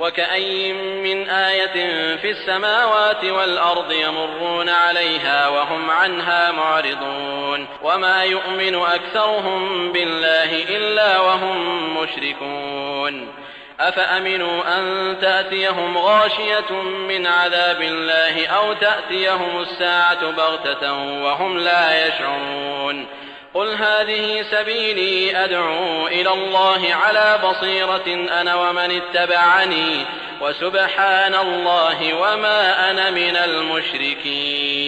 وكأي من آية في السماوات والأرض يمرون عليها وهم عنها معرضون وما يؤمن أكثرهم بالله إلا وهم مشركون أفأمنوا أن تأتيهم غاشية من عذاب الله أو تأتيهم الساعة بغتة وهم لا يشعرون قل هذه سبيلي أدعو إلى الله على بصيرة أنا ومن اتبعني وسبحان الله وما أنا من المشركين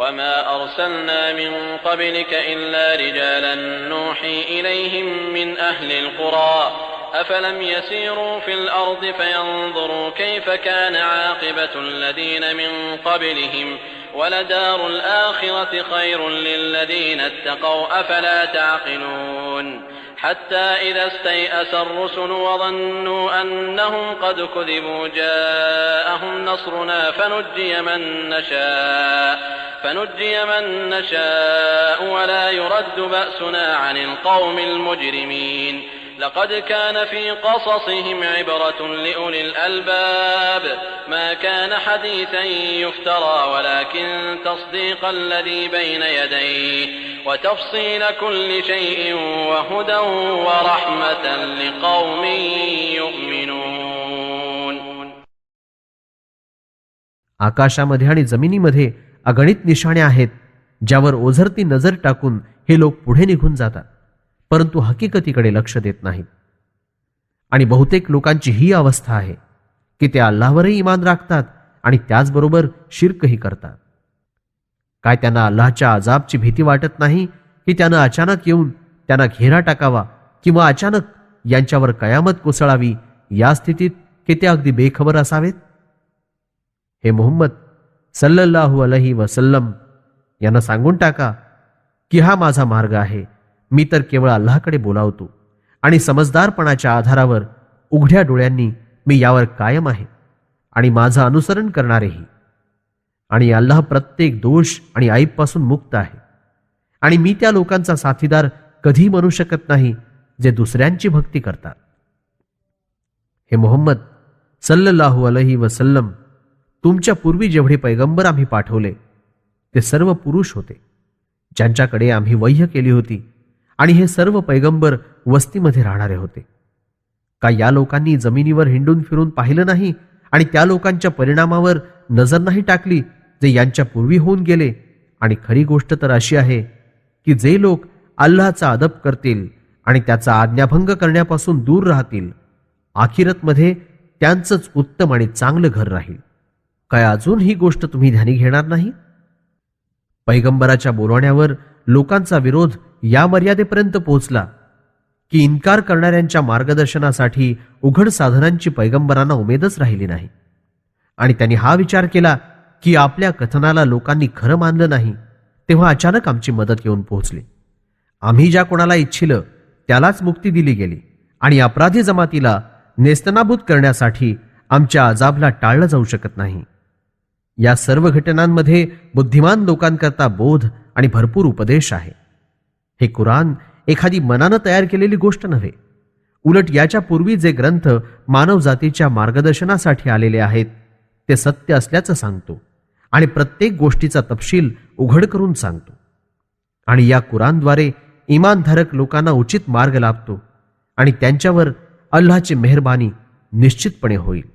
وما أرسلنا من قبلك إلا رجالا نوحي إليهم من أهل القرى أفلم يسيروا في الأرض فينظروا كيف كان عاقبة الذين من قبلهم ولدار الآخرة خير للذين اتقوا أفلا تعقلون حتى إذا استيأس الرسل وظنوا أنهم قد كذبوا جاءهم نصرنا فنجي من نشاء ولا يرد بأسنا عن القوم المجرمين لقد كان في قصصهم عبرة لأولي الألباب ما كان حديثا يفترى ولكن تصديق الذي بين يديه وتفصيل كل شيء وهدى ورحمة لقوم يؤمنون. आकाशामध्ये आणि जमिनीमध्ये अगणित निशाणे आहेत ज्यावर ओझरती नजर टाकून हे लोक पुढे निघून जातात, परंतु हकीकतीकडे लक्ष देत नाहीत. आणि बहुतेक लोकांची ही अवस्था आहे की ते अल्लाहवरही ईमान राखतात आणि त्याचबरोबर शिर्कही करतात. काय त्यांना अल्लाहच्या अजाबची भीती वाटत नाही की त्यानं अचानक येऊन त्यांना घेरा टाकावा किंवा अचानक यांच्यावर कयामत कोसळावी? या स्थितीत की ते अगदी बेखबर असावेत? हे मुहम्मद सल्लल्लाहु अलैहि वसल्लम यांना सांगून टाका की हा माझा मार्ग आहे. मी तर केवळ अल्लाहकडे बोलावतो आणि समजदारपणाच्या आधारावर उघड्या डोळ्यांनी मी यावर कायम आहे आणि माझं अनुसरण करणारेही. आणि अल्लाह प्रत्येक दोष आणि ऐबपासून मुक्त आहे. आणि मी त्या लोकांचा साथीदार कधी म्हणू शकत नाही जे दुसऱ्यांची भक्ती करतात. हे मुहम्मद सल्लल्लाहु अलैहि वसल्लम, तुमच्या पूर्वी जेवढे पैगंबर आम्ही पाठवले ते सर्व पुरुष होते ज्यांच्याकडे आम्ही वह्य केली होती, आणि हे सर्व पैगंबर वस्तीमध्ये राहणारे होते. का या लोकांनी जमिनीवर हिंडून फिरून पाहिलं नाही आणि त्या लोकांच्या परिणामावर नजर नाही टाकली जे यांच्या पूर्वी होऊन गेले? आणि खरी गोष्ट तर अशी आहे की जे लोक अल्लाहचा अदब करतील आणि त्याचा आज्ञाभंग करण्यापासून दूर राहतील, आखिरतमध्ये त्यांचंच उत्तम आणि चांगलं घर राहील. काय अजून ही गोष्ट तुम्ही ध्यानी घेणार नाही? पैगंबराच्या बोलवण्यावर लोकांचा विरोध या मर्यादेपर्यंत पोहोचला की इन्कार करणाऱ्यांच्या मार्गदर्शनासाठी उघड साधनांची पैगंबरांना उमेदच राहिली नाही. आणि त्यांनी हा विचार केला की आपल्या कथनाला लोकांनी खरं मानलं नाही, तेव्हा अचानक आमची मदत येऊन पोहोचली. आम्ही ज्या कोणाला इच्छिलं त्यालाच मुक्ती दिली गेली आणि अपराधी जमातीला नेस्तनाबूत करण्यासाठी आमच्या अजाबला टाळलं जाऊ शकत नाही. या सर्व घटनांमध्ये बुद्धिमान लोकांकरता बोध आणि भरपूर उपदेश आहे. हे कुराण एखादी मनानं तयार केलेली गोष्ट नव्हे, उलट याच्या पूर्वी जे ग्रंथ मानवजातीच्या मार्गदर्शनासाठी आलेले आहेत ते सत्य असल्याचं सांगतो आणि प्रत्येक गोष्टीचा तपशील उघड करून सांगतो. आणि या कुराणद्वारे इमानधारक लोकांना उचित मार्ग लाभतो आणि त्यांच्यावर अल्लाहची मेहरबानी निश्चितपणे होईल.